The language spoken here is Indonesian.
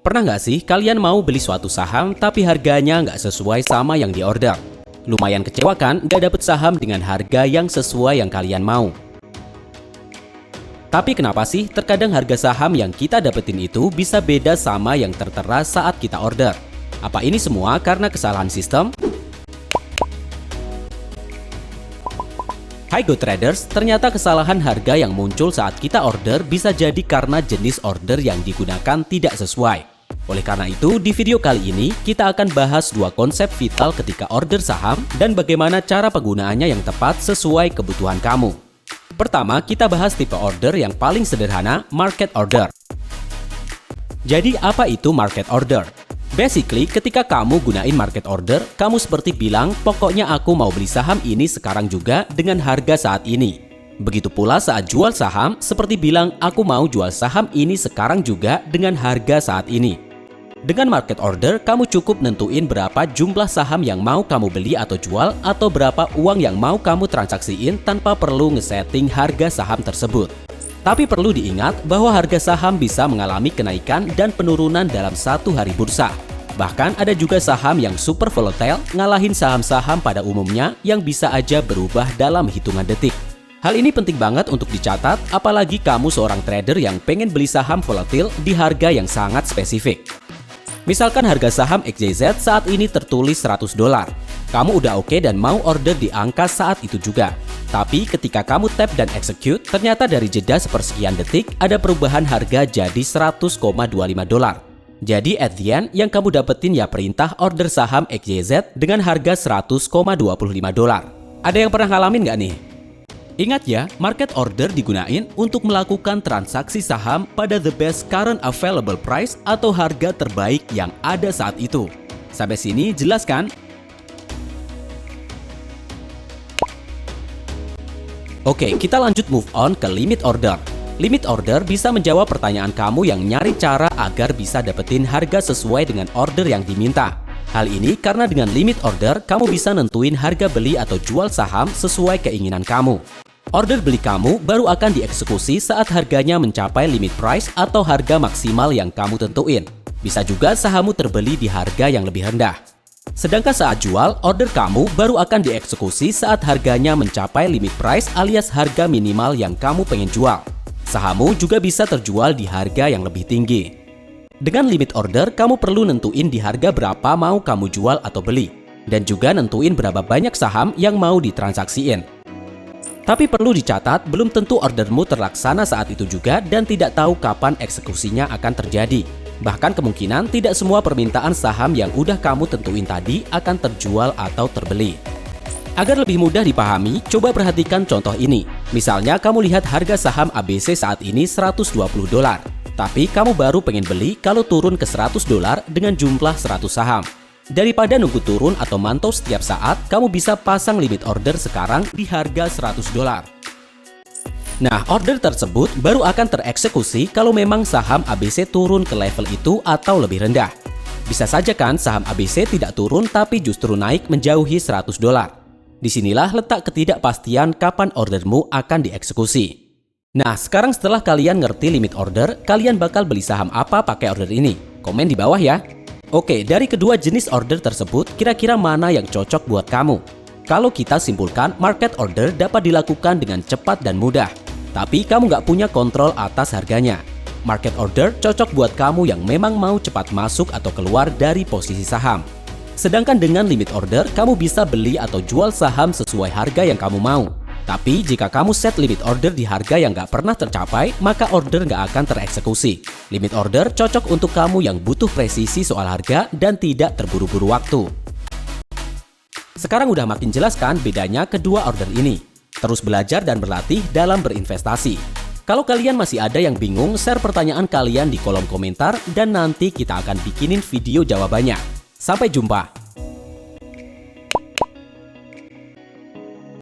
Pernah nggak sih kalian mau beli suatu saham tapi harganya nggak sesuai sama yang diorder? Lumayan kecewa kan nggak dapet saham dengan harga yang sesuai yang kalian mau. Tapi kenapa sih terkadang harga saham yang kita dapetin itu bisa beda sama yang tertera saat kita order? Apa ini semua karena kesalahan sistem? Hai Go Traders, ternyata kesalahan harga yang muncul saat kita order bisa jadi karena jenis order yang digunakan tidak sesuai. Oleh karena itu, di video kali ini kita akan bahas dua konsep vital ketika order saham dan bagaimana cara penggunaannya yang tepat sesuai kebutuhan kamu. Pertama, kita bahas tipe order yang paling sederhana, market order. Jadi apa itu market order? Basically, ketika kamu gunain market order, kamu seperti bilang, pokoknya aku mau beli saham ini sekarang juga dengan harga saat ini. Begitu pula saat jual saham, seperti bilang, aku mau jual saham ini sekarang juga dengan harga saat ini. Dengan market order, kamu cukup nentuin berapa jumlah saham yang mau kamu beli atau jual, atau berapa uang yang mau kamu transaksiin tanpa perlu ngesetting harga saham tersebut. Tapi perlu diingat bahwa harga saham bisa mengalami kenaikan dan penurunan dalam satu hari bursa. Bahkan ada juga saham yang super volatile ngalahin saham-saham pada umumnya yang bisa aja berubah dalam hitungan detik. Hal ini penting banget untuk dicatat, apalagi kamu seorang trader yang pengen beli saham volatil di harga yang sangat spesifik. Misalkan harga saham XYZ saat ini tertulis $100. Kamu udah oke dan mau order di angka saat itu juga. Tapi ketika kamu tap dan execute, ternyata dari jeda sepersekian detik ada perubahan harga jadi $100,25. Jadi at the end yang kamu dapetin ya perintah order saham XYZ dengan harga $100,25. Ada yang pernah ngalamin nggak nih? Ingat ya, market order digunain untuk melakukan transaksi saham pada the best current available price atau harga terbaik yang ada saat itu. Sampai sini jelas kan? Oke, kita lanjut move on ke limit order. Limit order bisa menjawab pertanyaan kamu yang nyari cara agar bisa dapetin harga sesuai dengan order yang diminta. Hal ini karena dengan limit order, kamu bisa nentuin harga beli atau jual saham sesuai keinginan kamu. Order beli kamu baru akan dieksekusi saat harganya mencapai limit price atau harga maksimal yang kamu tentuin. Bisa juga sahammu terbeli di harga yang lebih rendah. Sedangkan saat jual, order kamu baru akan dieksekusi saat harganya mencapai limit price alias harga minimal yang kamu pengen jual. Sahammu juga bisa terjual di harga yang lebih tinggi. Dengan limit order, kamu perlu nentuin di harga berapa mau kamu jual atau beli. Dan juga nentuin berapa banyak saham yang mau ditransaksiin. Tapi perlu dicatat, belum tentu ordermu terlaksana saat itu juga dan tidak tahu kapan eksekusinya akan terjadi. Bahkan kemungkinan tidak semua permintaan saham yang udah kamu tentuin tadi akan terjual atau terbeli. Agar lebih mudah dipahami, coba perhatikan contoh ini. Misalnya kamu lihat harga saham ABC saat ini $120. Tapi kamu baru pengen beli kalau turun ke $100 dengan jumlah 100 saham. Daripada nunggu turun atau mantau setiap saat, kamu bisa pasang limit order sekarang di harga $100. Nah, order tersebut baru akan tereksekusi kalau memang saham ABC turun ke level itu atau lebih rendah. Bisa saja kan saham ABC tidak turun tapi justru naik menjauhi $100. Disinilah letak ketidakpastian kapan ordermu akan dieksekusi. Nah, sekarang setelah kalian ngerti limit order, kalian bakal beli saham apa pakai order ini? Komen di bawah ya. Oke, dari kedua jenis order tersebut, kira-kira mana yang cocok buat kamu? Kalau kita simpulkan, market order dapat dilakukan dengan cepat dan mudah. Tapi kamu nggak punya kontrol atas harganya. Market order cocok buat kamu yang memang mau cepat masuk atau keluar dari posisi saham. Sedangkan dengan limit order, kamu bisa beli atau jual saham sesuai harga yang kamu mau. Tapi jika kamu set limit order di harga yang nggak pernah tercapai, maka order nggak akan tereksekusi. Limit order cocok untuk kamu yang butuh presisi soal harga dan tidak terburu-buru waktu. Sekarang udah makin jelas kan bedanya kedua order ini. Terus belajar dan berlatih dalam berinvestasi. Kalau kalian masih ada yang bingung, share pertanyaan kalian di kolom komentar dan nanti kita akan bikinin video jawabannya. Sampai jumpa!